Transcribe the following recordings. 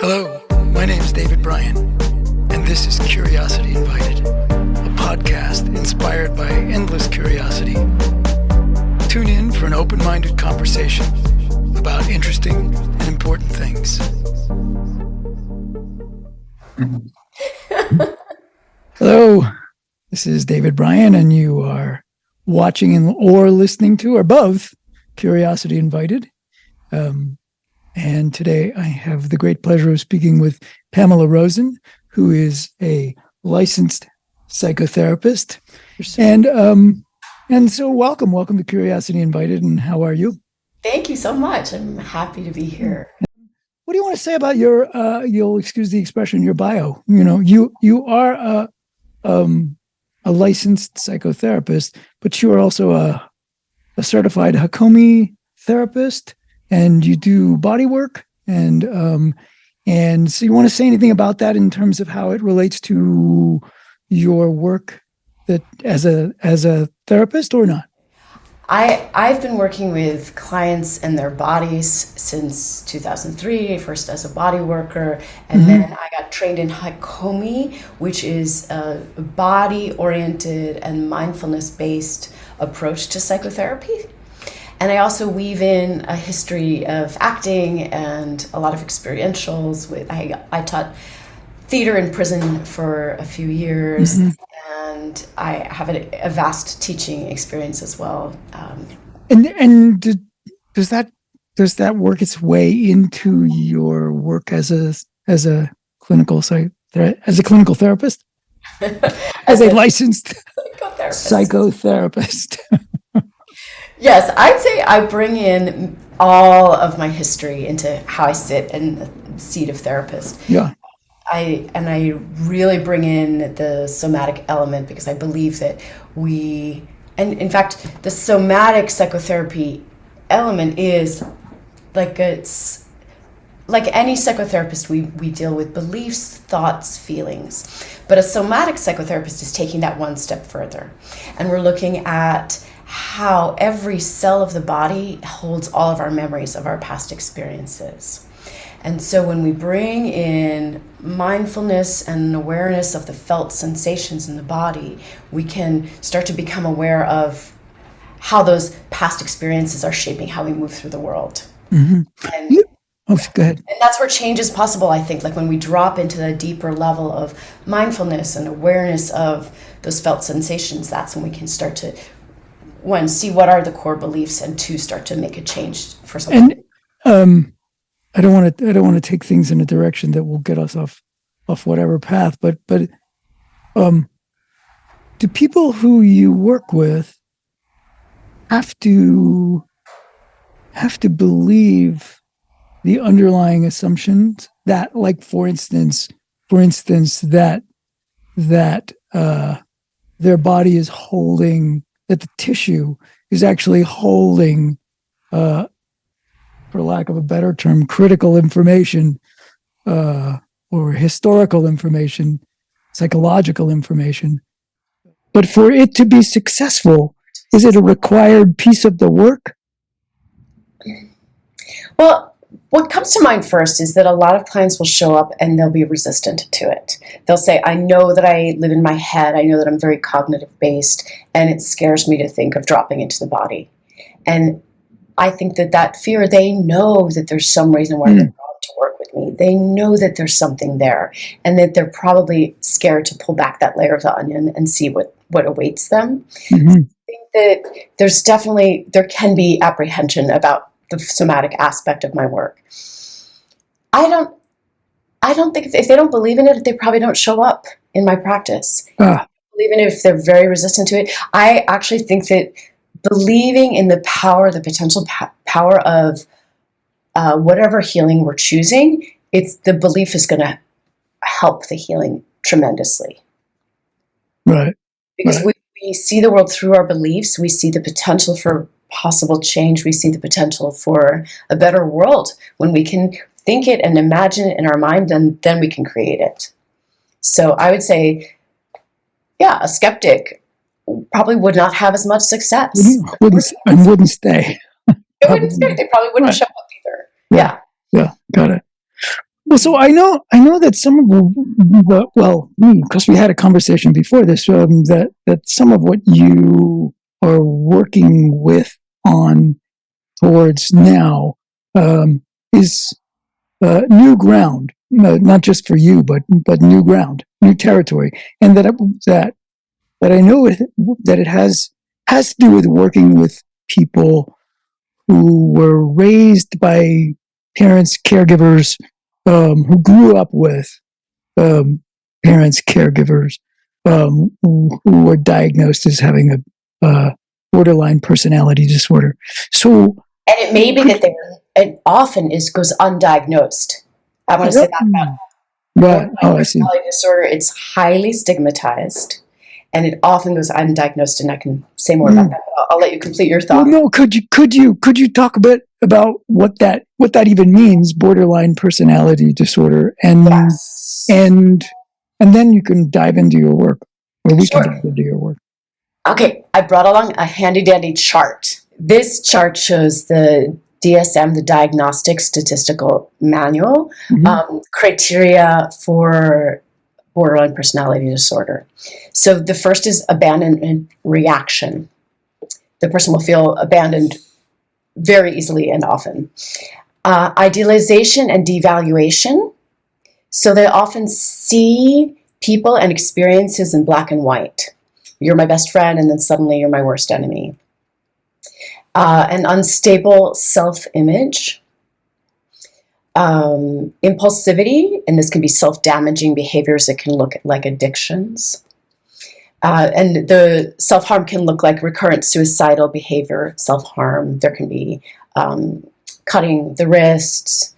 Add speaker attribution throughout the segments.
Speaker 1: Hello, my name is David Bryan, and this is Curiosity Invited, a podcast inspired by endless curiosity. Tune in for an open-minded conversation about interesting and important things. Hello, this is David Bryan, and you are watching or listening to, or both, Curiosity Invited. And today I have the great pleasure of speaking with Pamela Rosin, who is a licensed psychotherapist. And so welcome to Curiosity Invited. And how are you?
Speaker 2: Thank you so much. I'm happy to be here.
Speaker 1: What do you want to say about your, you'll excuse the expression, your bio? You know, you are a licensed psychotherapist, but you are also a certified Hakomi therapist, and you do body work. And so you want to say anything about that in terms of how it relates to your work that as a therapist or not?
Speaker 2: I've been working with clients and their bodies since 2003, first as a body worker, and then I got trained in Hakomi, which is a body-oriented and mindfulness-based approach to psychotherapy. And I also weave in a history of acting and a lot of experientials. I taught theater in prison for a few years, and I have a vast teaching experience as well.
Speaker 1: Does that work its way into your work as a clinical therapist, as a licensed psychotherapist?
Speaker 2: Yes, I'd say I bring in all of my history into how I sit in the seat of therapist.
Speaker 1: Yeah.
Speaker 2: I really bring in the somatic element because I believe that and in fact, the somatic psychotherapy element is like any psychotherapist, we deal with beliefs, thoughts, feelings. But a somatic psychotherapist is taking that one step further. And we're looking at how every cell of the body holds all of our memories of our past experiences. And so when we bring in mindfulness and awareness of the felt sensations in the body, we can start to become aware of how those past experiences are shaping how we move through the world.
Speaker 1: Go ahead.
Speaker 2: And that's where change is possible, I think, like when we drop into the deeper level of mindfulness and awareness of those felt sensations, that's when we can start to, one, see what are the core beliefs, and two, start to make a change for something.
Speaker 1: And I don't want to take things in a direction that will get us off whatever path, but do people who you work with have to believe the underlying assumptions that, like, for instance that their body is holding, that the tissue is actually holding, for lack of a better term, critical information, or historical information, psychological information. But for it to be successful, is it a required piece of the work?
Speaker 2: Well, what comes to mind first is that a lot of clients will show up and they'll be resistant to it. They'll say, I know that I live in my head. I know that I'm very cognitive based, and it scares me to think of dropping into the body. And I think that fear, they know that there's some reason why they're drawn to work with me. They know that there's something there, and that they're probably scared to pull back that layer of the onion and see what awaits them. I think that there can be apprehension about the somatic aspect of my work. I don't think if they don't believe in it, they probably don't show up in my practice. Even if they're very resistant to it, I actually think that believing in the power, the potential power of whatever healing we're choosing, the belief is going to help the healing tremendously.
Speaker 1: Right.
Speaker 2: Because we see the world through our beliefs. We see the potential for possible change. We see the potential for a better world. When we can think it and imagine it in our mind, then we can create it. So I would say, yeah, a skeptic probably would not have as much success.
Speaker 1: Wouldn't stay.
Speaker 2: They wouldn't stay. They probably wouldn't show up either. Yeah.
Speaker 1: Yeah, got it. Well, so I know that some of because we had a conversation before this, that some of what you are working with on towards now is new ground, not just for you, but new ground, new territory, and that I know that it has to do with working with people who were raised by parents, caregivers, who grew up with um, parents, caregivers, who were diagnosed as having a borderline personality disorder. So,
Speaker 2: And it may be that it often goes undiagnosed. I want to say that about
Speaker 1: right.
Speaker 2: borderline
Speaker 1: Oh, I see.
Speaker 2: personality disorder. It's highly stigmatized, and it often goes undiagnosed. And I can say more about that. But I'll let you complete your
Speaker 1: Well,
Speaker 2: thought.
Speaker 1: no, could you talk a bit about what that even means, borderline personality disorder,
Speaker 2: Yes.
Speaker 1: and and then you can dive into your work, or we can
Speaker 2: Sure.
Speaker 1: dive into your work.
Speaker 2: Okay, I brought along a handy dandy chart. This chart shows the DSM, the Diagnostic Statistical Manual, criteria for borderline personality disorder. So the first is abandonment reaction. The person will feel abandoned very easily and often. Idealization and devaluation. So they often see people and experiences in black and white. You're my best friend, and then suddenly you're my worst enemy. An unstable self-image. Impulsivity, and this can be self-damaging behaviors that can look like addictions. And the self-harm can look like recurrent suicidal behavior, self-harm. There can be cutting the wrists.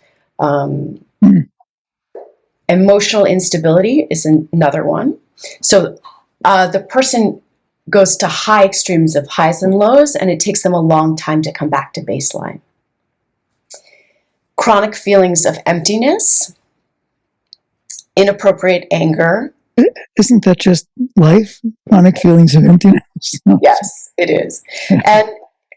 Speaker 2: Emotional instability is another one. So the person goes to high extremes of highs and lows, and it takes them a long time to come back to baseline. Chronic feelings of emptiness, inappropriate anger.
Speaker 1: Isn't that just life? Chronic feelings of emptiness.
Speaker 2: Yes, it is. And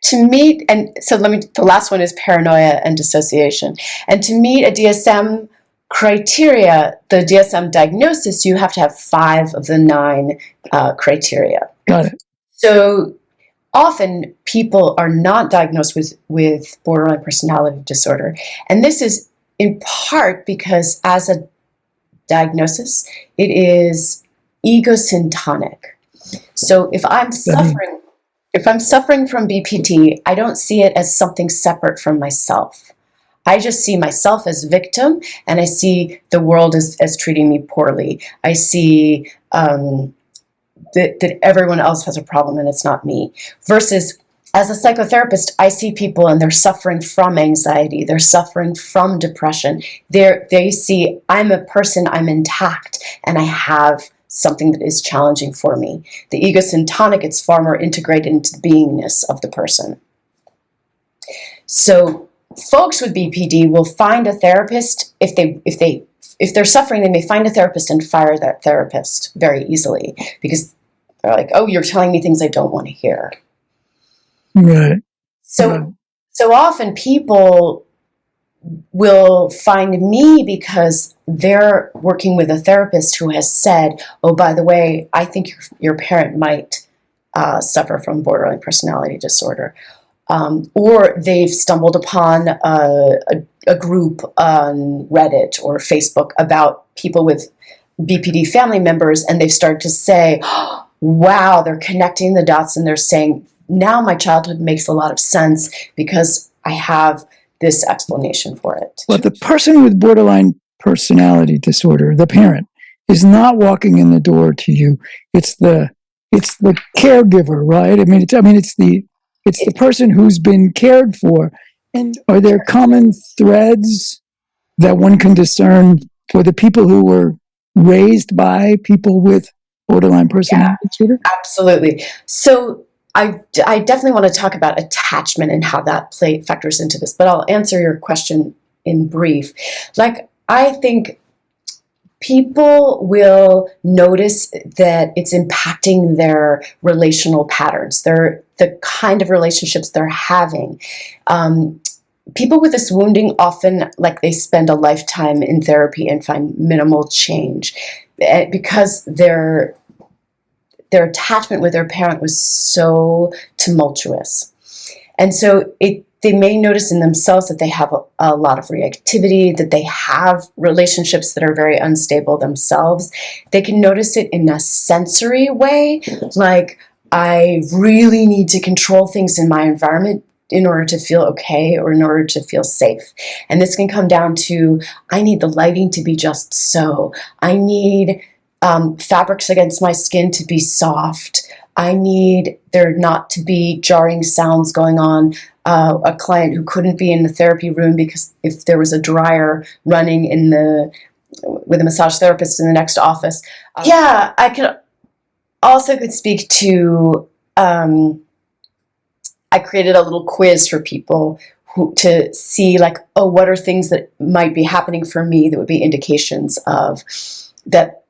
Speaker 2: to meet, and so the last one is paranoia and dissociation. And to meet a DSM criteria, the DSM diagnosis, you have to have 5 of the 9 criteria.
Speaker 1: Got it.
Speaker 2: So often people are not diagnosed with borderline personality disorder. And this is in part because as a diagnosis, it is egosyntonic. So if I'm suffering from BPD, I don't see it as something separate from myself. I just see myself as victim, and I see the world as treating me poorly. I see that everyone else has a problem and it's not me. Versus as a psychotherapist, I see people and they're suffering from anxiety. They're suffering from depression. They see I'm a person, I'm intact, and I have something that is challenging for me. The egosyntonic, it's far more integrated into the beingness of the person. So folks with BPD will find a therapist if they're suffering. They may find a therapist and fire that therapist very easily because they're like, "Oh, you're telling me things I don't want to hear."
Speaker 1: Right.
Speaker 2: So often people will find me because they're working with a therapist who has said, "Oh, by the way, I think your parent might suffer from borderline personality disorder." Or they've stumbled upon a group on Reddit or Facebook about people with BPD family members, and they've started to say, oh, wow, they're connecting the dots, and they're saying, now my childhood makes a lot of sense because I have this explanation for it.
Speaker 1: But the person with borderline personality disorder, the parent, is not walking in the door to you. It's the caregiver, right? It's the person who's been cared for. And are there common threads that one can discern for the people who were raised by people with borderline personality disorder?
Speaker 2: Absolutely. So I definitely want to talk about attachment and how that factors into this, but I'll answer your question in brief. Like, I think people will notice that it's impacting their relational patterns, the kind of relationships they're having. people with this wounding often, like, they spend a lifetime in therapy and find minimal change because their attachment with their parent was so tumultuous. And so they may notice in themselves that they have a lot of reactivity, that they have relationships that are very unstable themselves. They can notice it in a sensory way, like, I really need to control things in my environment in order to feel okay or in order to feel safe. And this can come down to, I need the lighting to be just so. I need fabrics against my skin to be soft. I need there not to be jarring sounds going on. A client who couldn't be in the therapy room because if there was a dryer running with a massage therapist in the next office. Yeah, I could speak to, I created a little quiz for people to see, like, oh, what are things that might be happening for me that would be indications of that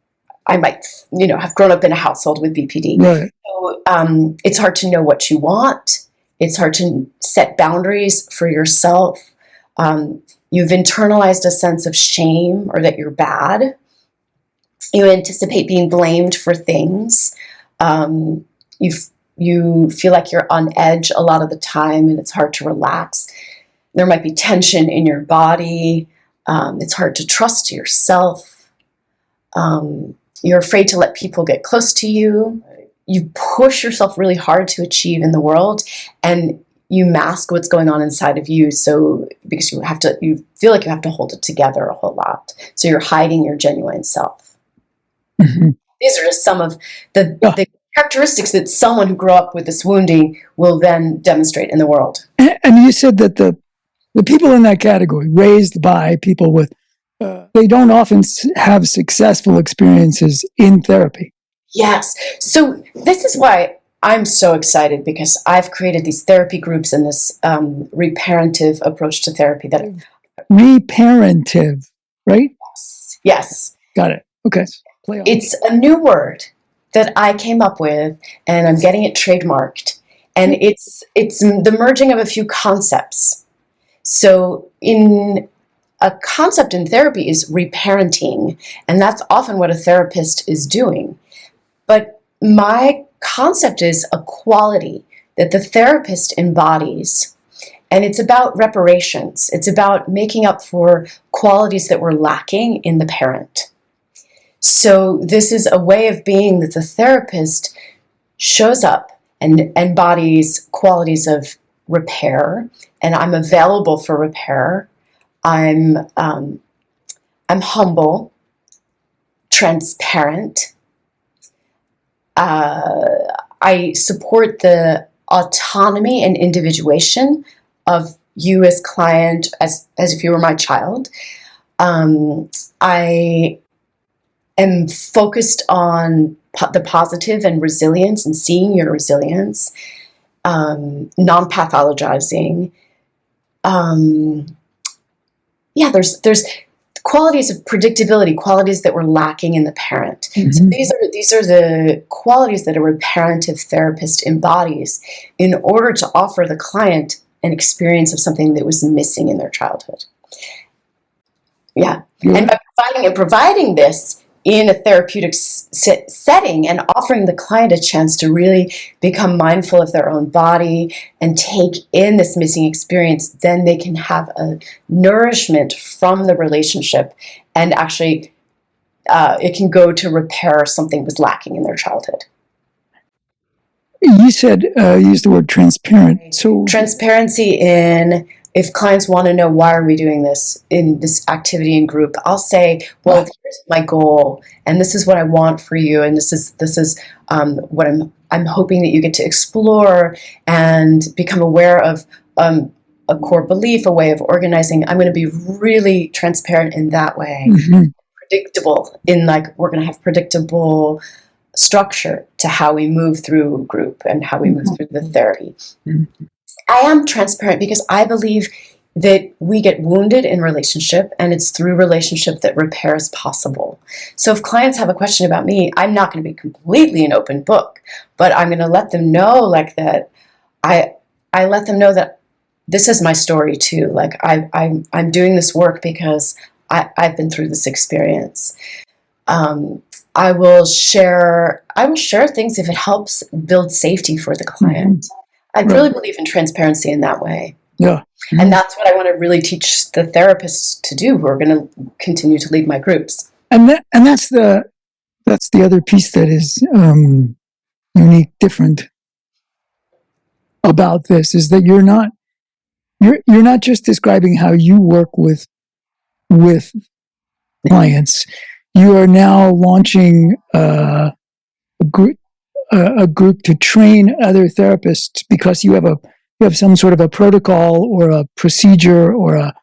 Speaker 2: I might, have grown up in a household with BPD.
Speaker 1: Right.
Speaker 2: So it's hard to know what you want. It's hard to set boundaries for yourself. You've internalized a sense of shame or that you're bad. You anticipate being blamed for things. You feel like you're on edge a lot of the time and it's hard to relax. There might be tension in your body. It's hard to trust yourself. You're afraid to let people get close to you. You push yourself really hard to achieve in the world, and you mask what's going on inside of you. So because you feel like you have to hold it together a whole lot. So you're hiding your genuine self.
Speaker 1: Mm-hmm.
Speaker 2: These are just some of the characteristics that someone who grew up with this wounding will then demonstrate in the world.
Speaker 1: And you said that the people in that category, raised by people with, they don't often have successful experiences in therapy.
Speaker 2: Yes. So this is why I'm so excited, because I've created these therapy groups and this reparentive approach to therapy.
Speaker 1: Reparentive, right?
Speaker 2: Yes.
Speaker 1: Got it. Okay.
Speaker 2: It's a new word that I came up with, and I'm getting it trademarked. And it's the merging of a few concepts. So a concept in therapy is reparenting, and that's often what a therapist is doing. But my concept is a quality that the therapist embodies, and it's about reparations. It's about making up for qualities that were lacking in the parent. So this is a way of being that the therapist shows up and embodies qualities of repair, and I'm available for repair. I'm humble, transparent. I support the autonomy and individuation of you as client, as if you were my child. I am focused on the positive and resilience and seeing your resilience, non-pathologizing. There's qualities of predictability, qualities that were lacking in the parent. Mm-hmm. So these are the qualities that a reparentive therapist embodies in order to offer the client an experience of something that was missing in their childhood. Yeah. And by providing this in a therapeutic setting and offering the client a chance to really become mindful of their own body and take in this missing experience, then they can have a nourishment from the relationship, and actually it can go to repair something was lacking in their childhood.
Speaker 1: You said, use the word transparent. So
Speaker 2: transparency in, if clients want to know why are we doing this in this activity in group, I'll say, well, here's my goal, and this is what I want for you, and this is what I'm hoping that you get to explore and become aware of a core belief, a way of organizing. I'm going to be really transparent in that way, mm-hmm. Predictable in, like, we're going to have predictable structure to how we move through group and how we move through the therapy. Mm-hmm. I am transparent because I believe that we get wounded in relationship, and it's through relationship that repair is possible. So if clients have a question about me, I'm not going to be completely an open book, but I'm going to let them know, like, that I let them know that this is my story too. Like I'm doing this work because I've been through this experience. I will share things if it helps build safety for the client. I really believe in transparency in that way.
Speaker 1: Yeah.
Speaker 2: And that's what I want to really teach the therapists to do who are going to continue to lead my groups.
Speaker 1: And that's the other piece that is unique, different about this, is that you're not just describing how you work with clients. You are now launching a group to train other therapists, because you have some sort of a protocol or a procedure or a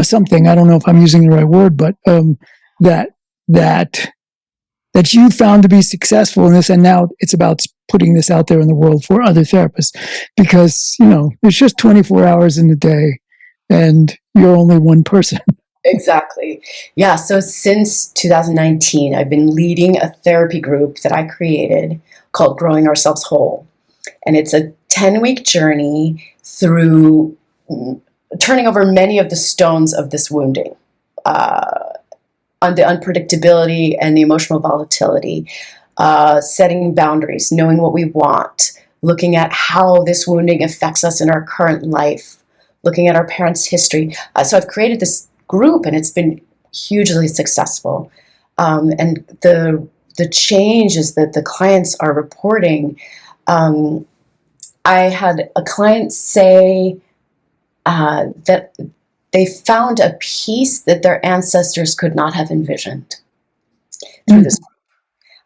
Speaker 1: something. I don't know if I'm using the right word, but that you found to be successful in this, and now it's about putting this out there in the world for other therapists, because it's just 24 hours in the day, and you're only one person.
Speaker 2: Exactly. Yeah. So since 2019, I've been leading a therapy group that I created called Growing Ourselves Whole. And it's a 10-week journey through turning over many of the stones of this wounding, on the unpredictability and the emotional volatility, setting boundaries, knowing what we want, looking at how this wounding affects us in our current life, looking at our parents' history. So I've created this group, and it's been hugely successful. And the changes that the clients are reporting, I had a client say that they found a peace that their ancestors could not have envisioned through this group.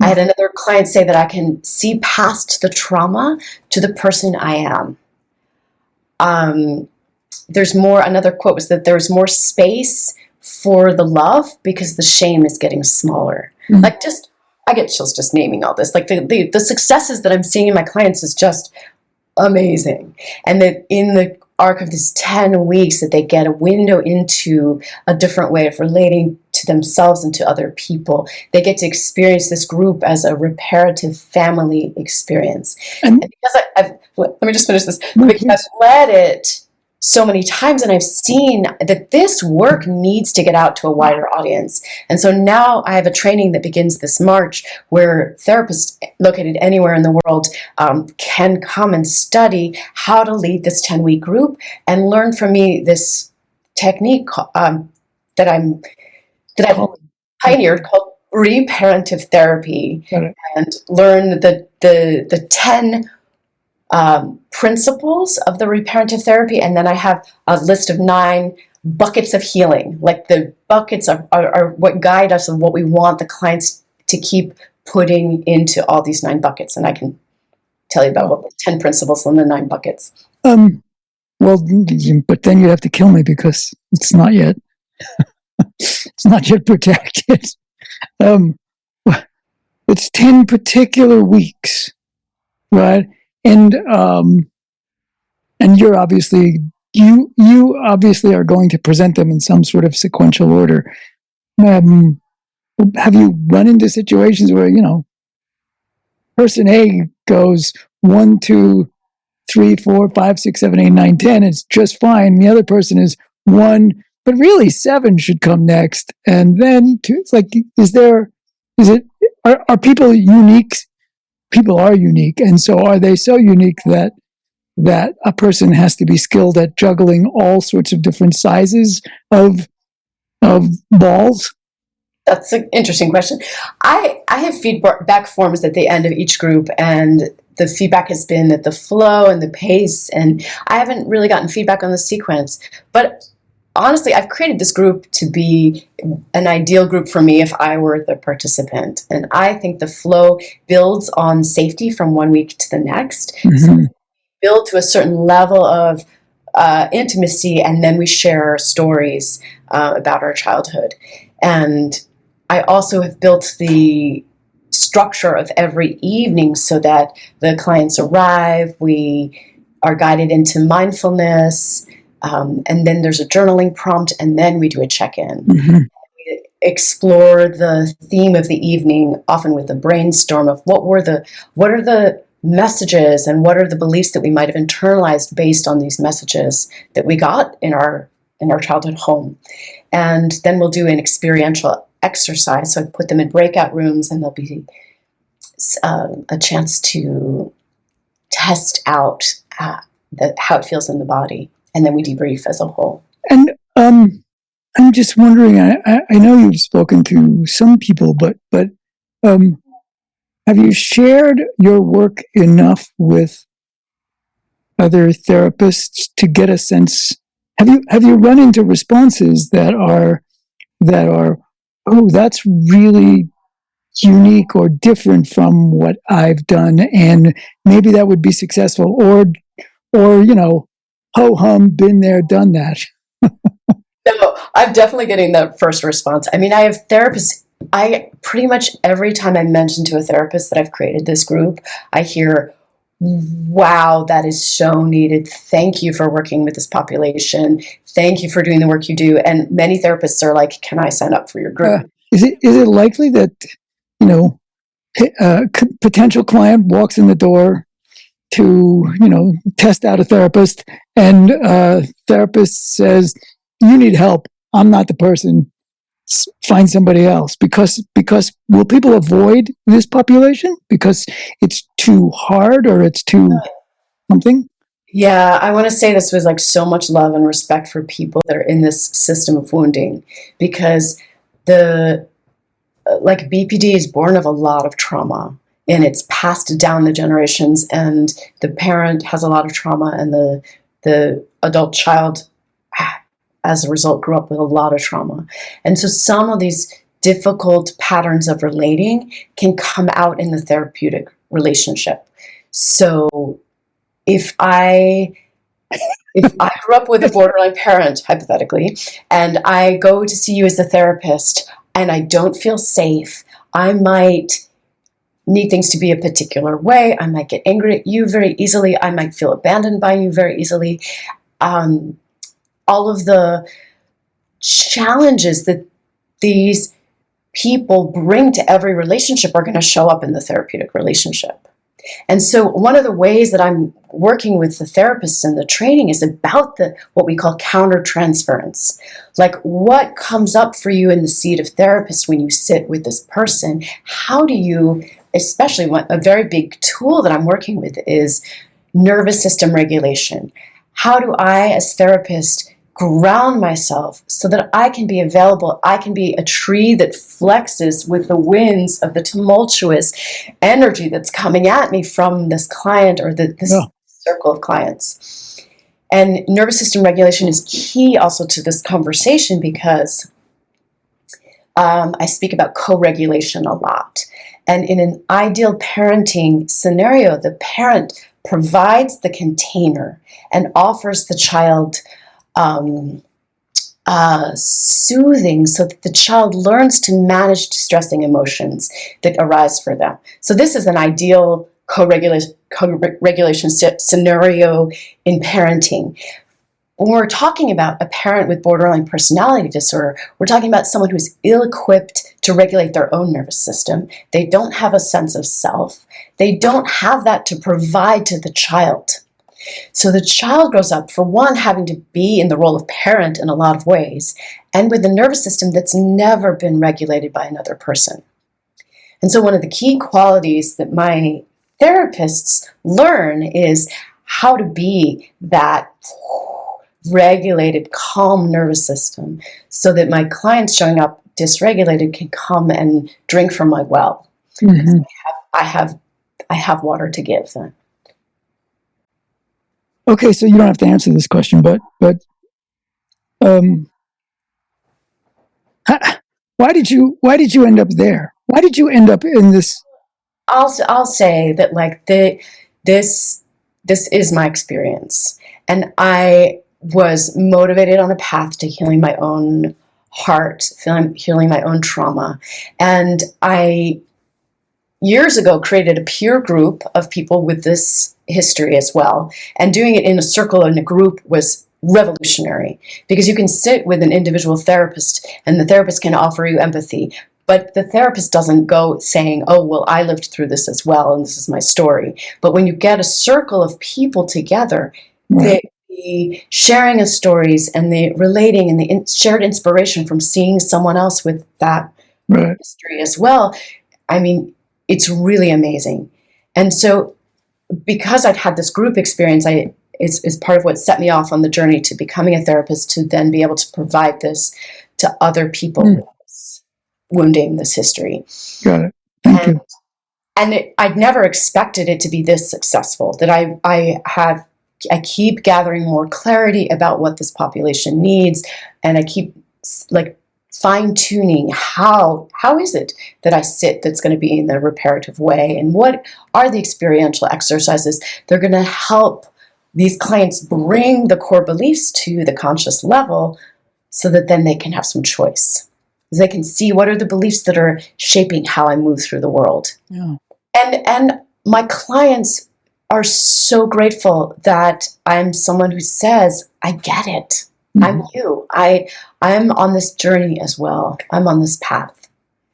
Speaker 2: I had another client say that I can see past the trauma to the person I am. There's more, another quote was that there's more space for the love because the shame is getting smaller. Like, just, I get chills just naming all this. Like the successes that I'm seeing in my clients is just amazing. And that in the arc of this 10 weeks that they get a window into a different way of relating to themselves and to other people. They get to experience this group as a reparative family experience. And because let me just finish this, because I've led it so many times, and I've seen that this work needs to get out to a wider audience. And so now I have a training that begins this March where therapists located anywhere in the world can come and study how to lead this 10-week group and learn from me this technique that I've pioneered called Reparentive Therapy, and learn the 10 principles of the Reparentive Therapy, and then I have a list of 9 buckets of healing. Like, the buckets are what guide us and what we want the clients to keep putting into all these 9 buckets. And I can tell you about what the 10 principles and the 9 buckets.
Speaker 1: Well, but then you have to kill me because it's not yet. It's not yet protected. It's 10 particular weeks, right? And you're obviously you obviously are going to present them in some sort of sequential order. Have you run into situations where person A goes 1, 2, 3, 4, 5, 6, 7, 8, 9, 10? It's just fine. The other person is 1, but really 7 should come next, and then 2. It's like, are people unique? People are unique, and so are they so unique that a person has to be skilled at juggling all sorts of different sizes of balls?
Speaker 2: That's an interesting question. I have feedback forms at the end of each group, and the feedback has been that the flow and the pace, and I haven't really gotten feedback on the sequence. But honestly, I've created this group to be an ideal group for me if I were the participant. And I think the flow builds on safety from one week to the next. So we build to a certain level of intimacy, and then we share stories about our childhood. And I also have built the structure of every evening so that the clients arrive, we are guided into mindfulness, and then there's a journaling prompt, and then we do a check-in. We explore the theme of the evening, often with a brainstorm of what are the messages and what are the beliefs that we might have internalized based on these messages that we got in our childhood home. And then we'll do an experiential exercise. So I put them in breakout rooms, and there'll be a chance to test out how it feels in the body, and then we debrief as a whole.
Speaker 1: And I'm just wondering. I know you've spoken to some people, but have you shared your work enough with other therapists to get a sense? Have you run into responses that are oh, that's really unique or different from what I've done, and maybe that would be successful, or ho hum, been there, done that.
Speaker 2: No, I'm definitely getting the first response. I mean, I have therapists. I pretty much every time I mention to a therapist that I've created this group, I hear, wow, that is so needed. Thank you for working with this population. Thank you for doing the work you do. And many therapists are like, can I sign up for your group?
Speaker 1: Is it likely that, a potential client walks in the door to, test out a therapist, and therapist says, you need help. I'm not the person. Find somebody else, because will people avoid this population because it's too hard or it's too something?
Speaker 2: Yeah, I want to say this with like so much love and respect for people that are in this system of wounding, because the like BPD is born of a lot of trauma, and it's passed down the generations, and the parent has a lot of trauma, and the adult child as a result grew up with a lot of trauma. And so some of these difficult patterns of relating can come out in the therapeutic relationship. So if I grew up with a borderline parent, hypothetically, and I go to see you as a therapist and I don't feel safe, I might need things to be a particular way. I might get angry at you very easily. I might feel abandoned by you very easily. All of the challenges that these people bring to every relationship are going to show up in the therapeutic relationship. And so one of the ways that I'm working with the therapists in the training is about what we call countertransference. Like, what comes up for you in the seat of therapist when you sit with this person? How do you, especially a very big tool that I'm working with is nervous system regulation. How do I, as therapist, ground myself so that I can be available? I can be a tree that flexes with the winds of the tumultuous energy that's coming at me from this client or this circle of clients. And nervous system regulation is key also to this conversation, because I speak about co-regulation a lot. And in an ideal parenting scenario, the parent provides the container and offers the child soothing so that the child learns to manage distressing emotions that arise for them. So this is an ideal co-regulation scenario in parenting. When we're talking about a parent with borderline personality disorder, we're talking about someone who's ill-equipped to regulate their own nervous system. They don't have a sense of self. They don't have that to provide to the child. So the child grows up, for one, having to be in the role of parent in a lot of ways, and with a nervous system that's never been regulated by another person. And so one of the key qualities that my therapists learn is how to be that regulated, calm nervous system, so that my clients showing up dysregulated can come and drink from my well. Mm-hmm. I have water to give them.
Speaker 1: Okay, so you don't have to answer this question, but why did you end up there? Why did you end up in this?
Speaker 2: I'll say that like this is my experience, and I was motivated on a path to healing my own heart, healing my own trauma, and I years ago created a peer group of people with this history as well. And doing it in a circle, in a group, was revolutionary, because you can sit with an individual therapist and the therapist can offer you empathy, But the therapist doesn't go saying, oh, well, I lived through this as well, and this is my story. But when you get a circle of people together,
Speaker 1: Right.
Speaker 2: the sharing of stories and the relating and the shared inspiration from seeing someone else with that
Speaker 1: Right.
Speaker 2: history as well, I mean, it's really amazing. And so because I'd had this group experience, is part of what set me off on the journey to becoming a therapist, to then be able to provide this to other people with this wounding, this history.
Speaker 1: Got it. Thank you.
Speaker 2: And I'd never expected it to be this successful, that I keep gathering more clarity about what this population needs, and I keep like fine-tuning how is it that I sit that's going to be in the reparative way, and what are the experiential exercises that are going to help these clients bring the core beliefs to the conscious level, so that then they can have some choice. They can see what are the beliefs that are shaping how I move through the world.
Speaker 1: Yeah.
Speaker 2: And my clients are so grateful that I'm someone who says, I get it. I'm you. I'm on this journey as well. I'm on this path.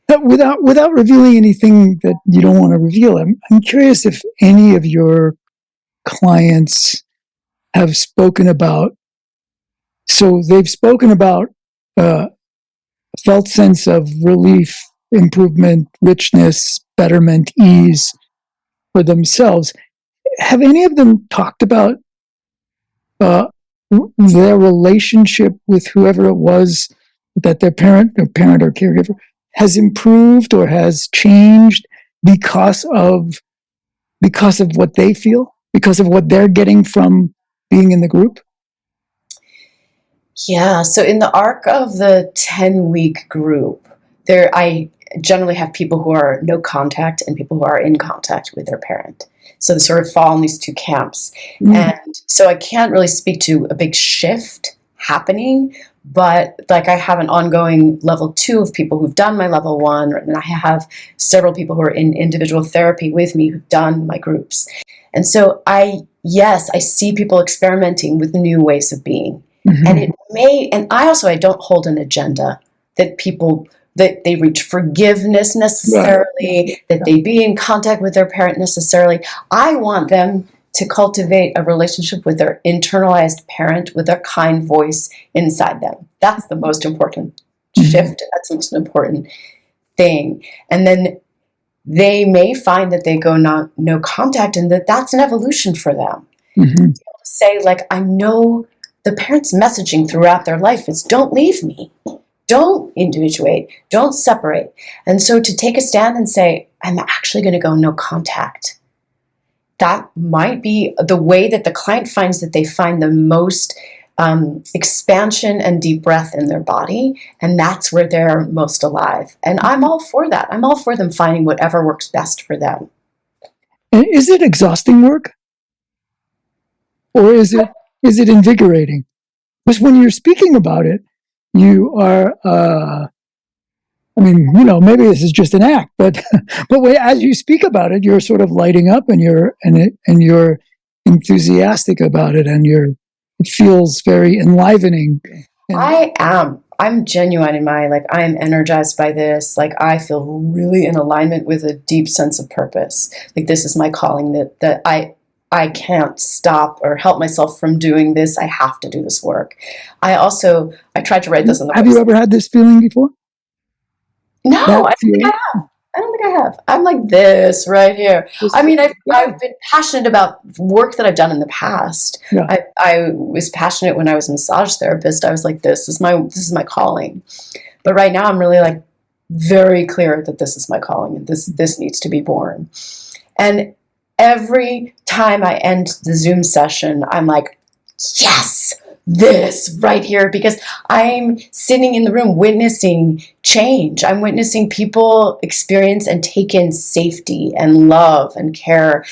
Speaker 1: But without revealing anything that you don't want to reveal, I'm curious if any of your clients have spoken about. So they've spoken about a felt sense of relief, improvement, richness, betterment, ease for themselves. Have any of them talked about their relationship with whoever it was that their parent or caregiver has improved or has changed because of what they feel, because of what they're getting from being in the group?
Speaker 2: Yeah, so in the arc of the 10-week group, I generally have people who are no contact and people who are in contact with their parent. So they sort of fall in these two camps. And so I can't really speak to a big shift happening, but like I have an ongoing level 2 of people who've done my level 1, and I have several people who are in individual therapy with me who've done my groups. And so I see people experimenting with new ways of being. And it may, and I don't hold an agenda that they reach forgiveness necessarily, that they be in contact with their parent necessarily. I want them to cultivate a relationship with their internalized parent, with their kind voice inside them. That's the most important shift. That's the most important thing. And then they may find that they go no contact, and that's an evolution for them. Say, like, I know the parents' messaging throughout their life is, don't leave me, don't individuate, don't separate. And so to take a stand and say, I'm actually going to go no contact, that might be the way that the client finds that they find the most expansion and deep breath in their body, and that's where they're most alive. And I'm all for that. I'm all for them finding whatever works best for them.
Speaker 1: And is it exhausting work, or is it invigorating? Because when you're speaking about it, you are. I mean, maybe this is just an act, but as you speak about it, you're sort of lighting up, and you're enthusiastic about it, and it feels very enlivening.
Speaker 2: I am. I'm genuine in I am energized by this. Like, I feel really in alignment with a deep sense of purpose. Like, this is my calling, that I can't stop or help myself from doing this. I have to do this work. I tried to write this in the
Speaker 1: Have you ever had this feeling before?
Speaker 2: No, I don't think I have. I don't think I have. I'm like this right here. I mean, I've been passionate about work that I've done in the past.
Speaker 1: Yeah.
Speaker 2: I was passionate when I was a massage therapist. I was like, this is my calling. But right now I'm really like very clear that this is my calling, and this needs to be born. And every time I end the Zoom session, I'm like, yes, this right here, because I'm sitting in the room witnessing change. I'm witnessing people experience and take in safety and love and care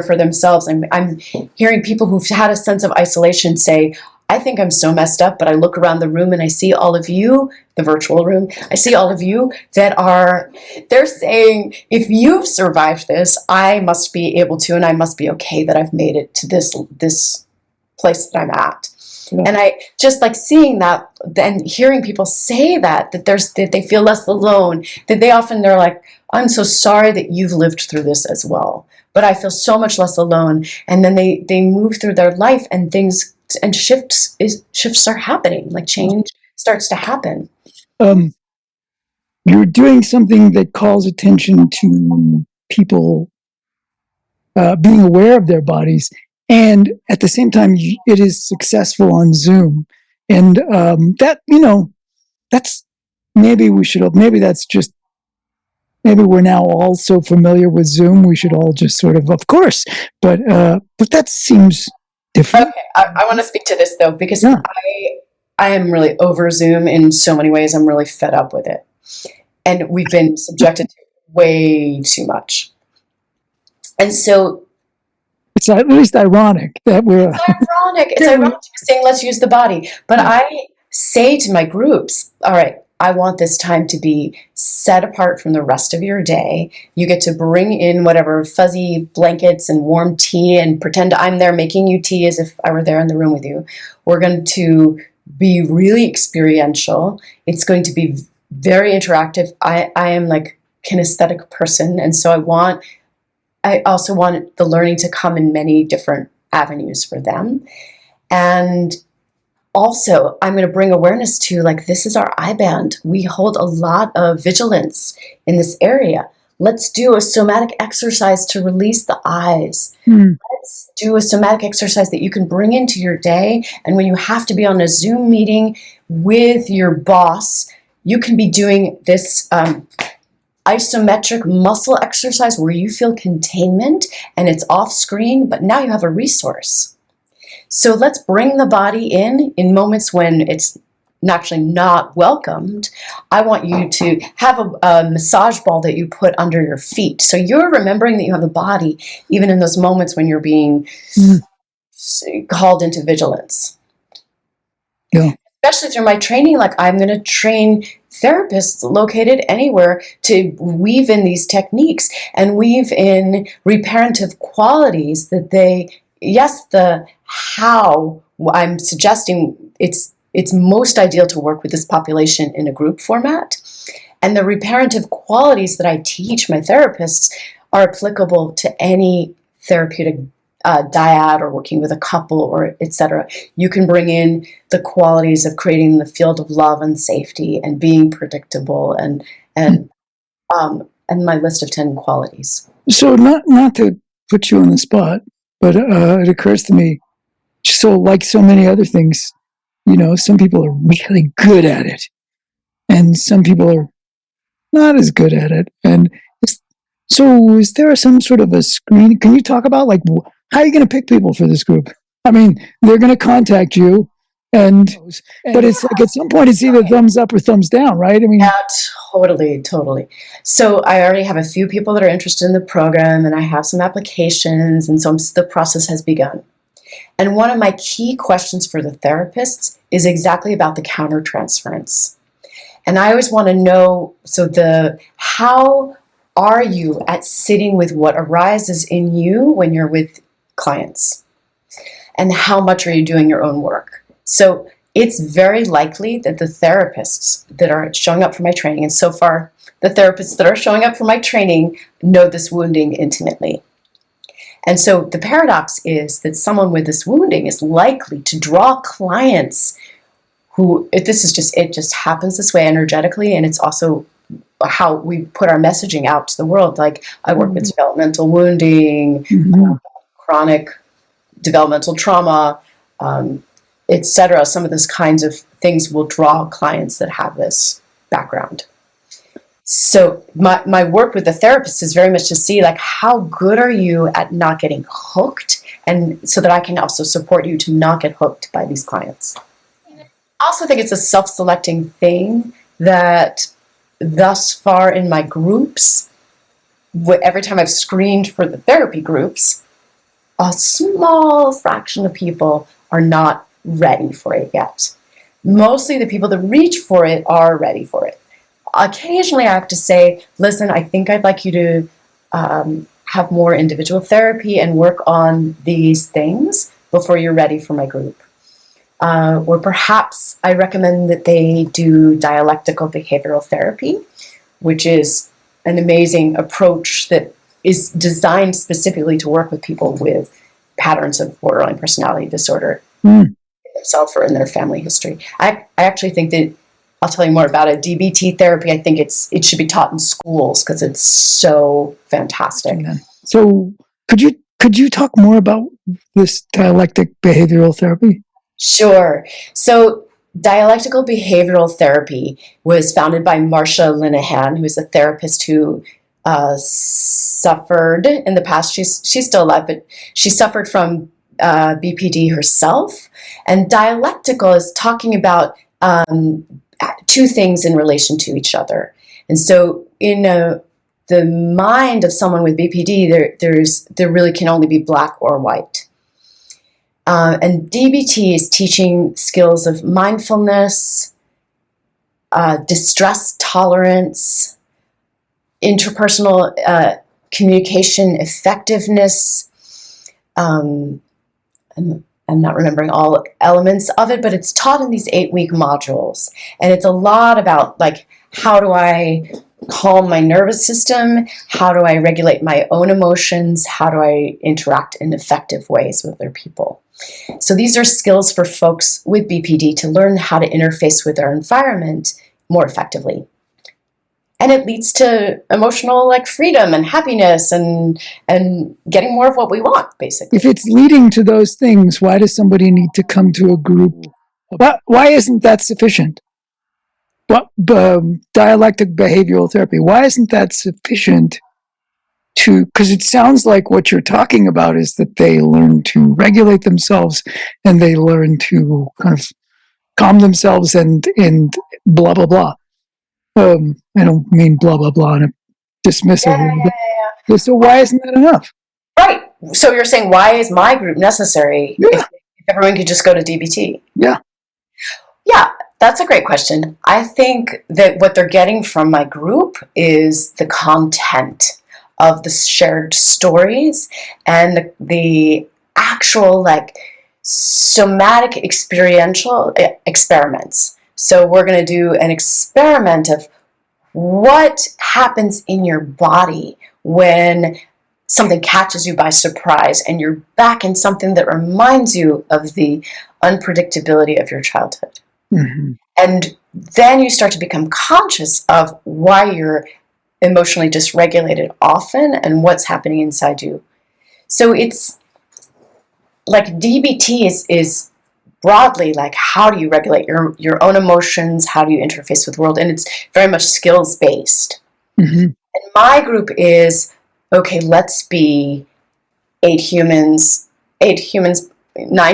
Speaker 2: for themselves. I'm hearing people who've had a sense of isolation say, I think I'm so messed up, but I look around the room and I see all of you, the virtual room, I see all of you they're saying, if you've survived this, I must be able to, and I must be okay that I've made it to this place that I'm at.
Speaker 1: Yeah.
Speaker 2: And I just like seeing that and hearing people say that they feel less alone, that they're like, I'm so sorry that you've lived through this as well, but I feel so much less alone. And then they move through their life and things and shifts are happening, like change starts to happen.
Speaker 1: You're doing something that calls attention to people being aware of their bodies, and at the same time, it is successful on Zoom. And that, that's maybe we should. Maybe that's just. Maybe we're now all so familiar with Zoom, we should all just sort of course. But that seems different.
Speaker 2: Okay, I want to speak to this though, because
Speaker 1: Yeah.
Speaker 2: I am really over Zoom in so many ways. I'm really fed up with it. And we've been subjected to way too much. And so
Speaker 1: it's at least ironic that we're.
Speaker 2: It's ironic. It's ironic to be saying, let's use the body. But I say to my groups, all right, I want this time to be set apart from the rest of your day. You get to bring in whatever fuzzy blankets and warm tea and pretend I'm there making you tea as if I were there in the room with you. We're going to be really experiential. It's going to be very interactive. I am like kinesthetic person. And so I also want the learning to come in many different avenues for them. And also, I'm going to bring awareness to, like, this is our eye band. We hold a lot of vigilance in this area. Let's do a somatic exercise to release the eyes. Let's do a somatic exercise that you can bring into your day. And when you have to be on a Zoom meeting with your boss, you can be doing this isometric muscle exercise where you feel containment and it's off screen, but now you have a resource. So let's bring the body in moments when it's actually not welcomed. I want you to have a massage ball that you put under your feet. So you're remembering that you have a body, even in those moments when you're being called into vigilance.
Speaker 1: Yeah.
Speaker 2: Especially through my training, like I'm going to train therapists located anywhere to weave in these techniques and weave in reparative qualities that the how I'm suggesting it's most ideal to work with this population in a group format. And the reparative qualities that I teach my therapists are applicable to any therapeutic dyad or working with a couple or etc. You can bring in the qualities of creating the field of love and safety and being predictable and my list of 10 qualities.
Speaker 1: So not to put you on the spot, but it occurs to me, so like so many other things, some people are really good at it and some people are not as good at it. And so is there some sort of a screen? Can you talk about like how are you going to pick people for this group? I mean, they're going to contact you but it's like at some point it's either thumbs up or thumbs down, right? I mean,
Speaker 2: yeah, totally. So I already have a few people that are interested in the program and I have some applications, and so the process has begun. And one of my key questions for the therapists is exactly about the countertransference. And I always want to know, how are you at sitting with what arises in you when you're with clients? And how much are you doing your own work? So it's very likely that the therapists that are showing up for my training, and so far the therapists that are showing up for my training know this wounding intimately. And so the paradox is that someone with this wounding is likely to draw clients who, it just happens this way energetically, and it's also how we put our messaging out to the world. Like I work with developmental wounding, chronic developmental trauma, etc. Some of those kinds of things will draw clients that have this background. So my work with the therapist is very much to see like how good are you at not getting hooked, and so that I can also support you to not get hooked by these clients. I also think it's a self-selecting thing that thus far in my groups, every time I've screened for the therapy groups, a small fraction of people are not ready for it yet. Mostly the people that reach for it are ready for it. Occasionally I have to say, listen, I think I'd like you to have more individual therapy and work on these things before you're ready for my group. Or perhaps I recommend that they do dialectical behavioral therapy, which is an amazing approach that is designed specifically to work with people with patterns of borderline personality disorder themselves or in their family history. I actually think that I'll tell you more about it. DBT therapy, I think it should be taught in schools because it's so fantastic.
Speaker 1: So could you talk more about this dialectic behavioral therapy?
Speaker 2: Sure. So dialectical behavioral therapy was founded by Marcia Linehan, who is a therapist who suffered in the past. She's still alive, but she suffered from BPD herself. And dialectical is talking about two things in relation to each other. And so in the mind of someone with BPD, there really can only be black or white. And DBT is teaching skills of mindfulness, distress tolerance, interpersonal communication effectiveness. I'm not remembering all elements of it, but it's taught in these 8-week modules. And it's a lot about, like, how do I calm my nervous system? How do I regulate my own emotions? How do I interact in effective ways with other people? So these are skills for folks with BPD to learn how to interface with their environment more effectively. And it leads to emotional, like, freedom and happiness and getting more of what we want, basically.
Speaker 1: If it's leading to those things, why does somebody need to come to a group? Why isn't that sufficient? Dialectic behavioral therapy, why isn't that sufficient to, because it sounds like what you're talking about is that they learn to regulate themselves and they learn to kind of calm themselves and blah, blah, blah. I don't mean blah, blah, blah in a dismissive way. Yeah. So why isn't that enough?
Speaker 2: Right. So you're saying, why is my group necessary if everyone could just go to DBT?
Speaker 1: Yeah.
Speaker 2: Yeah, that's a great question. I think that what they're getting from my group is the content of the shared stories and the actual, like, somatic experiential experiments. So we're going to do an experiment of what happens in your body when something catches you by surprise and you're back in something that reminds you of the unpredictability of your childhood. Mm-hmm. And then you start to become conscious of why you're emotionally dysregulated often and what's happening inside you. So it's like DBT is broadly like, how do you regulate your own emotions? How do you interface with the world? And it's very much skills based. Mm-hmm. And my group is, okay, let's be 9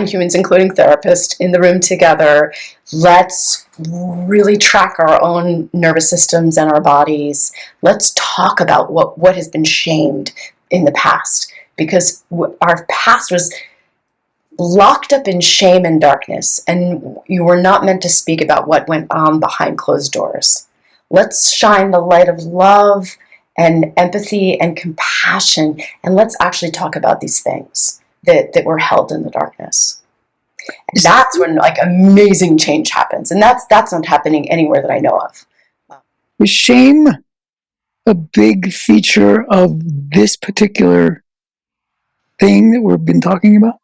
Speaker 2: humans, including therapist, in the room together. Let's really track our own nervous systems and our bodies. Let's talk about what has been shamed in the past, because our past was locked up in shame and darkness, and you were not meant to speak about what went on behind closed doors. Let's shine the light of love and empathy and compassion, and let's actually talk about these things that were held in the darkness. And that's when, like, amazing change happens, and that's not happening anywhere that I know of.
Speaker 1: Is shame a big feature of this particular thing that we've been talking about?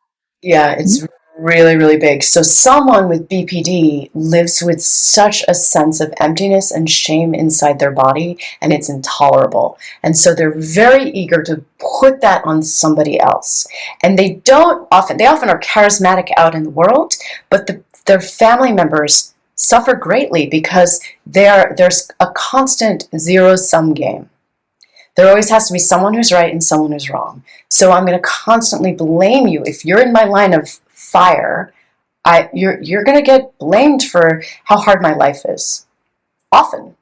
Speaker 2: Yeah, it's really, really big. So someone with BPD lives with such a sense of emptiness and shame inside their body, and it's intolerable. And so they're very eager to put that on somebody else. And they often are charismatic out in the world, but their family members suffer greatly because there's a constant zero-sum game. There always has to be someone who's right and someone who's wrong. So I'm going to constantly blame you. If you're in my line of fire, you're going to get blamed for how hard my life is, often.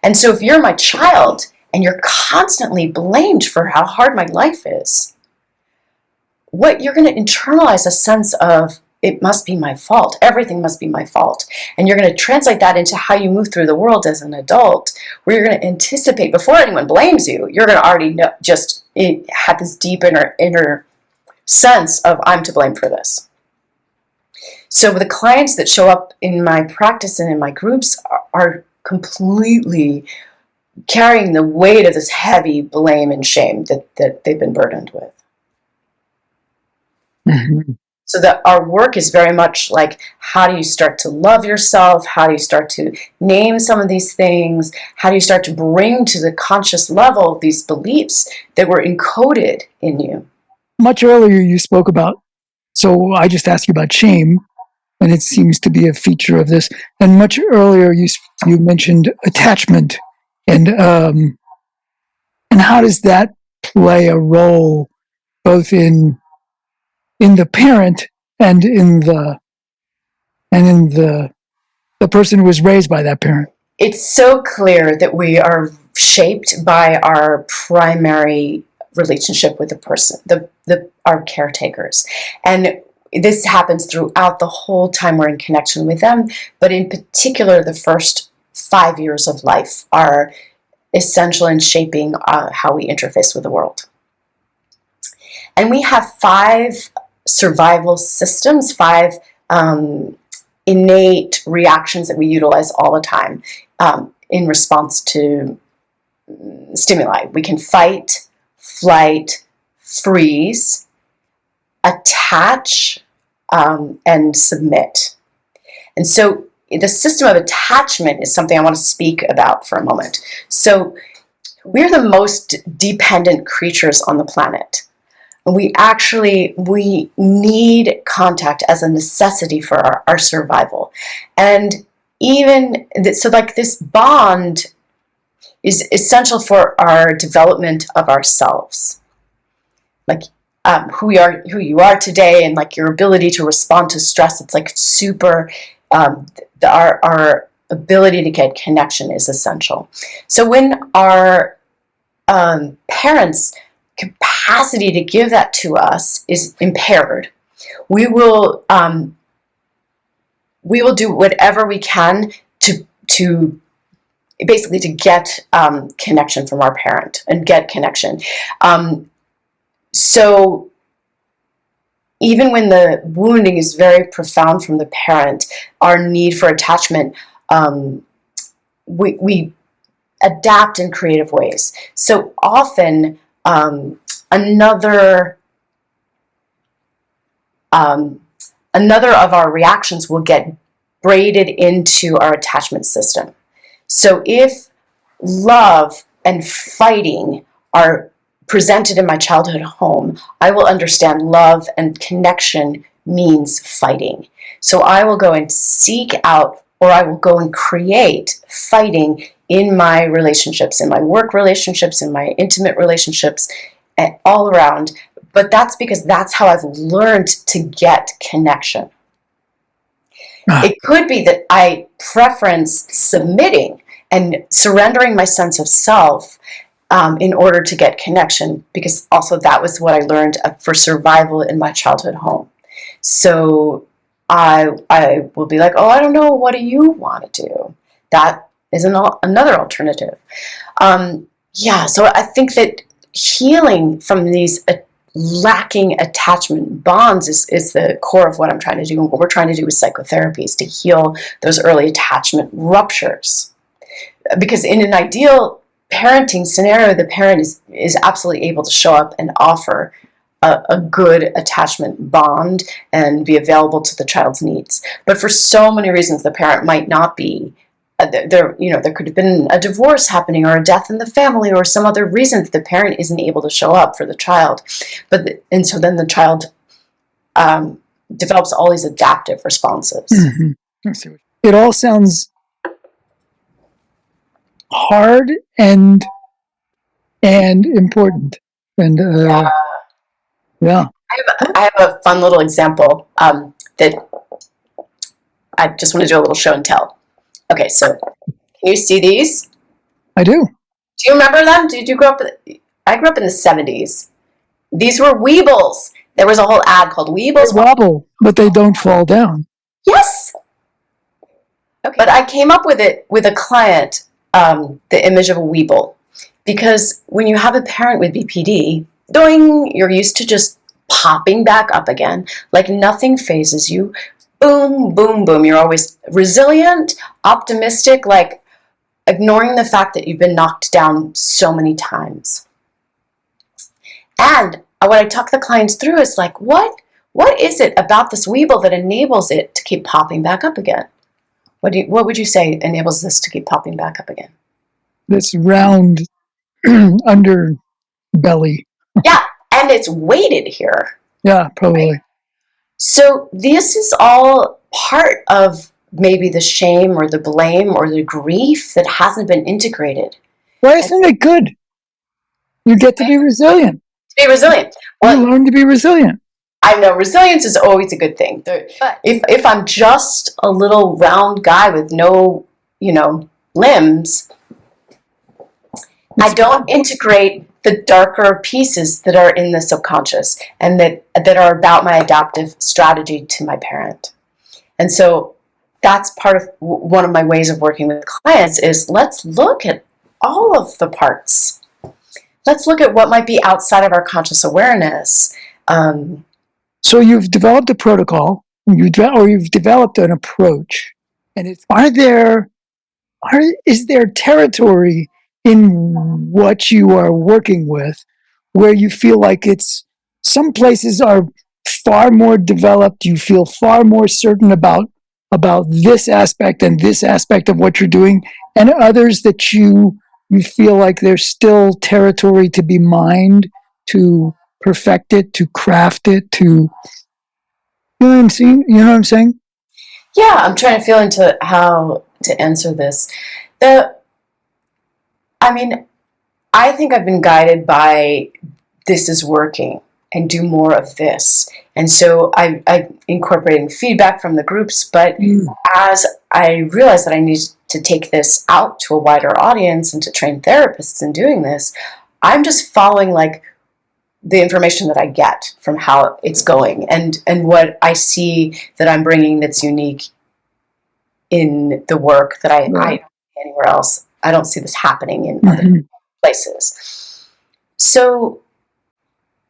Speaker 2: And so if you're my child and you're constantly blamed for how hard my life is, you're going to internalize a sense of, it must be my fault. Everything must be my fault. And you're going to translate that into how you move through the world as an adult, where you're going to anticipate, before anyone blames you, you're going to already know, have this deep inner sense of, I'm to blame for this. So the clients that show up in my practice and in my groups are completely carrying the weight of this heavy blame and shame that they've been burdened with.
Speaker 1: Mm-hmm.
Speaker 2: So that our work is very much like, how do you start to love yourself? How do you start to name some of these things? How do you start to bring to the conscious level these beliefs that were encoded in you?
Speaker 1: Much earlier, you spoke about, so I just asked you about shame, and it seems to be a feature of this. And much earlier, you mentioned attachment, and how does that play a role both in the parent and in the person who was raised by that parent?
Speaker 2: It's so clear that we are shaped by our primary relationship with the person, our caretakers. And this happens throughout the whole time we're in connection with them, but in particular, the first 5 years of life are essential in shaping how we interface with the world. And we have 5 survival systems, 5 innate reactions that we utilize all the time in response to stimuli. We can fight, flight, freeze, attach, and submit. And so the system of attachment is something I want to speak about for a moment. So we're the most dependent creatures on the planet. We need contact as a necessity for our survival. And even, so like this bond is essential for our development of ourselves. Like who you are today, and like your ability to respond to stress, it's like super, our ability to get connection is essential. So when our parents' capacity to give that to us is impaired, we will do whatever we can to basically to get connection from our parent and get connection. So even when the wounding is very profound from the parent, our need for attachment, we adapt in creative ways. So often another of our reactions will get braided into our attachment system. So if love and fighting are presented in my childhood home, I will understand love and connection means fighting. So I will go and seek out, or I will go and create fighting in my relationships, in my work relationships, in my intimate relationships, and all around. But that's because that's how I've learned to get connection. It could be that I preference submitting and surrendering my sense of self in order to get connection, because also that was what I learned for survival in my childhood home. So I will be like, oh, I don't know, what do you want to do? That is another alternative. So I think that healing from these lacking attachment bonds is the core of what I'm trying to do. And what we're trying to do with psychotherapy is to heal those early attachment ruptures. Because in an ideal parenting scenario, the parent is absolutely able to show up and offer a good attachment bond and be available to the child's needs. But for so many reasons, the parent might not be. There could have been a divorce happening, or a death in the family, or some other reason that the parent isn't able to show up for the child. And so then the child develops all these adaptive responses.
Speaker 1: Mm-hmm. It all sounds hard and important. And yeah.
Speaker 2: I have a fun little example that I just want to do a little show and tell. Okay, so can you see these?
Speaker 1: I do.
Speaker 2: Do you remember them? Did you grow up? I grew up in the 70s. These were Weebles. There was a whole ad called Weebles.
Speaker 1: They wobble, but they don't fall down.
Speaker 2: Yes. Okay. But I came up with it with a client, the image of a Weeble, because when you have a parent with BPD, you're used to just popping back up again, like nothing phases you. boom, boom, boom. You're always resilient, optimistic, like ignoring the fact that you've been knocked down so many times. And what I talk the clients through is like, what is it about this weeble that enables it to keep popping back up again? What would you say enables this to keep popping back up again?
Speaker 1: This round underbelly.
Speaker 2: Yeah, and it's weighted here.
Speaker 1: Yeah, probably.
Speaker 2: Right? So this is all part of maybe the shame or the blame or the grief that hasn't been integrated.
Speaker 1: Why isn't it good? You get to be resilient.
Speaker 2: To be resilient.
Speaker 1: Well, you learn to be resilient.
Speaker 2: I know resilience is always a good thing. But if I'm just a little round guy with no, limbs, I don't integrate the darker pieces that are in the subconscious and that are about my adaptive strategy to my parent. And so that's part of one of my ways of working with clients is let's look at all of the parts. Let's look at what might be outside of our conscious awareness.
Speaker 1: So you've developed a protocol, you've developed an approach, and is there territory in what you are working with where you feel like some places are far more developed, you feel far more certain about this aspect and this aspect of what you're doing, and others that you feel like there's still territory to be mined, to perfect it, to craft it, to you know what I'm saying?
Speaker 2: Yeah, I'm trying to feel into how to answer this. I think I've been guided by this is working and do more of this. And so I'm incorporating feedback from the groups, but as I realized that I need to take this out to a wider audience and to train therapists in doing this, I'm just following like the information that I get from how it's going and what I see that I'm bringing that's unique in the work that I anywhere else. I don't see this happening in other places. So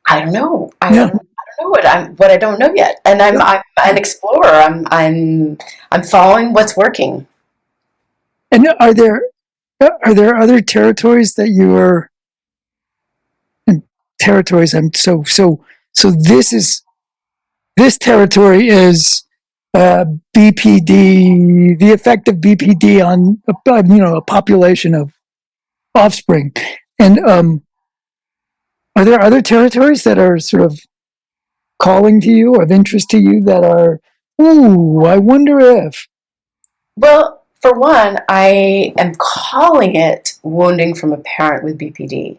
Speaker 2: I don't know. I don't know what I don't know yet, and I'm an explorer. I'm following what's working.
Speaker 1: And are there other territories that you are in territories? This territory is BPD, the effect of BPD on a population of offspring, and are there other territories that are sort of calling to you or of interest to you that are, I wonder if?
Speaker 2: Well, for one, I am calling it wounding from a parent with BPD.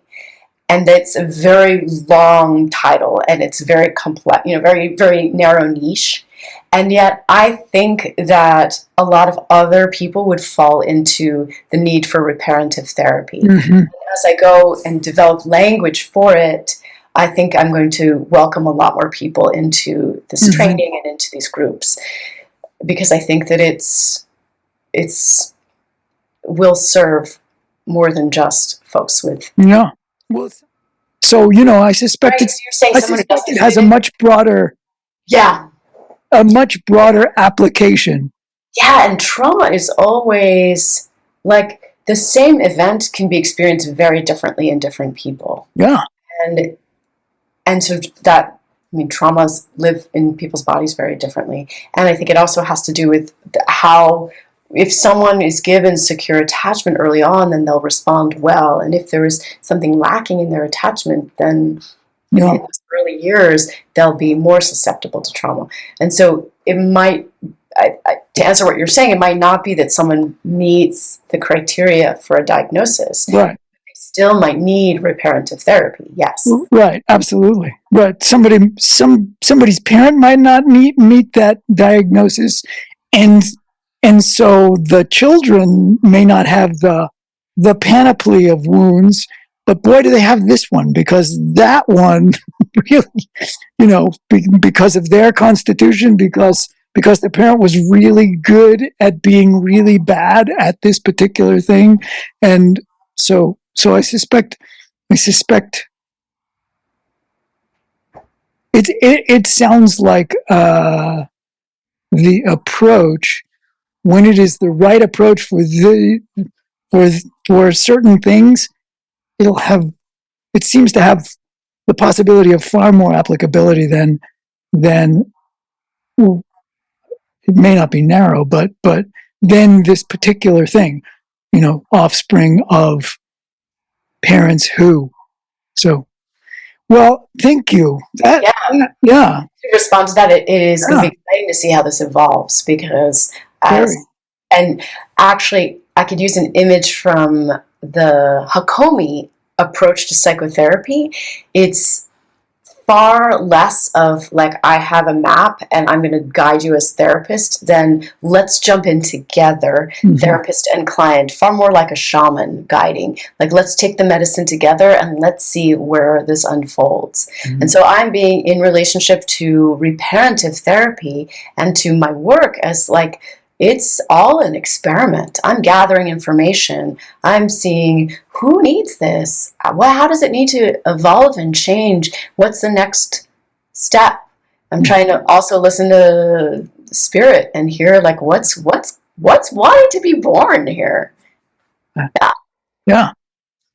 Speaker 2: And it's a very long title and it's very complex, very, very narrow niche. And yet I think that a lot of other people would fall into the need for reparative therapy. Mm-hmm. As I go and develop language for it, I think I'm going to welcome a lot more people into this training and into these groups because I think that it's will serve more than just folks with.
Speaker 1: Yeah. Well, so I suspect it has a much broader, a much broader application.
Speaker 2: Yeah, and trauma is always like the same event can be experienced very differently in different people.
Speaker 1: Yeah,
Speaker 2: and so that traumas live in people's bodies very differently, and I think it also has to do with how. If someone is given secure attachment early on, then they'll respond well. And if there is something lacking in their attachment, then in those early years, they'll be more susceptible to trauma. And so it might, to answer what you're saying, it might not be that someone meets the criteria for a diagnosis.
Speaker 1: Right.
Speaker 2: They still might need reparative therapy, yes.
Speaker 1: Right, absolutely. Right. Somebody's parent might not meet that diagnosis, and so the children may not have the panoply of wounds, but boy, do they have this one, because that one really, because of their constitution, because the parent was really good at being really bad at this particular thing. And so I suspect it sounds like the approach, when it is the right approach for certain things, it seems to have the possibility of far more applicability than well, it may not be narrow, but then this particular thing, offspring of parents who. So, well, thank you. Yeah.
Speaker 2: To respond to that, it is going to be exciting to see how this evolves, because and actually I could use an image from the Hakomi approach to psychotherapy. It's far less of like, I have a map and I'm going to guide you as therapist, than let's jump in together, therapist and client, far more like a shaman guiding. Like, let's take the medicine together and let's see where this unfolds. And so I'm being in relationship to reparative therapy and to my work as like, it's all an experiment. I'm gathering information. I'm seeing who needs this. How does it need to evolve and change? What's the next step? I'm trying to also listen to spirit and hear like what's wanting to be born here.
Speaker 1: Yeah.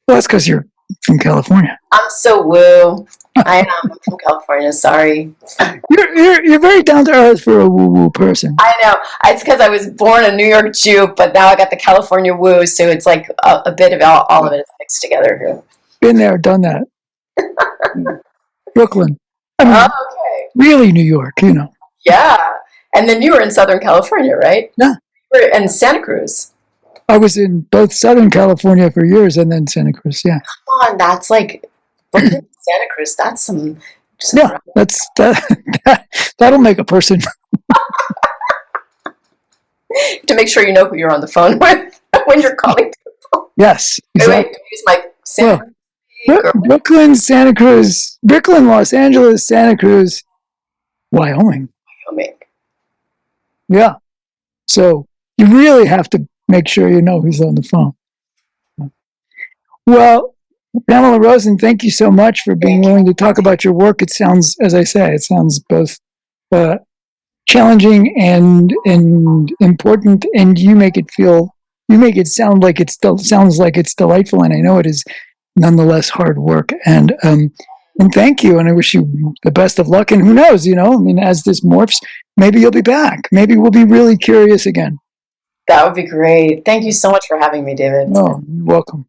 Speaker 1: Well, that's because you're from California.
Speaker 2: I'm so woo. I am. I'm from California. Sorry.
Speaker 1: You're very down to earth for a woo woo person.
Speaker 2: I know. It's because I was born a New York Jew, but now I got the California woo, so it's like a bit of all of it is mixed together here.
Speaker 1: Been there, done that. Brooklyn. I mean,
Speaker 2: okay.
Speaker 1: Really New York,
Speaker 2: Yeah. And then you were in Southern California, right?
Speaker 1: Yeah.
Speaker 2: You were in Santa Cruz.
Speaker 1: I was in both Southern California for years and then Santa Cruz, yeah.
Speaker 2: Come on, that's like Brooklyn, Santa Cruz. That's some
Speaker 1: yeah, that'll make a person.
Speaker 2: To make sure you know who you're on the phone with when you're calling people.
Speaker 1: Yes, exactly.
Speaker 2: Wait, use my Santa
Speaker 1: Cruz. Brooklyn, Santa Cruz, Brooklyn, Los Angeles, Santa Cruz, Wyoming. Yeah. So you really have to make sure you know who's on the phone. Well, Pamela Rosin, thank you so much for being willing to talk about your work. It sounds, as I say, it sounds both challenging and important, and you make it sound like it still sounds like it's delightful, and I know it is nonetheless hard work. And thank you, and I wish you the best of luck. And who knows, as this morphs, maybe you'll be back. Maybe we'll be really curious again.
Speaker 2: That would be great. Thank you so much for having me, David.
Speaker 1: Oh, you're welcome.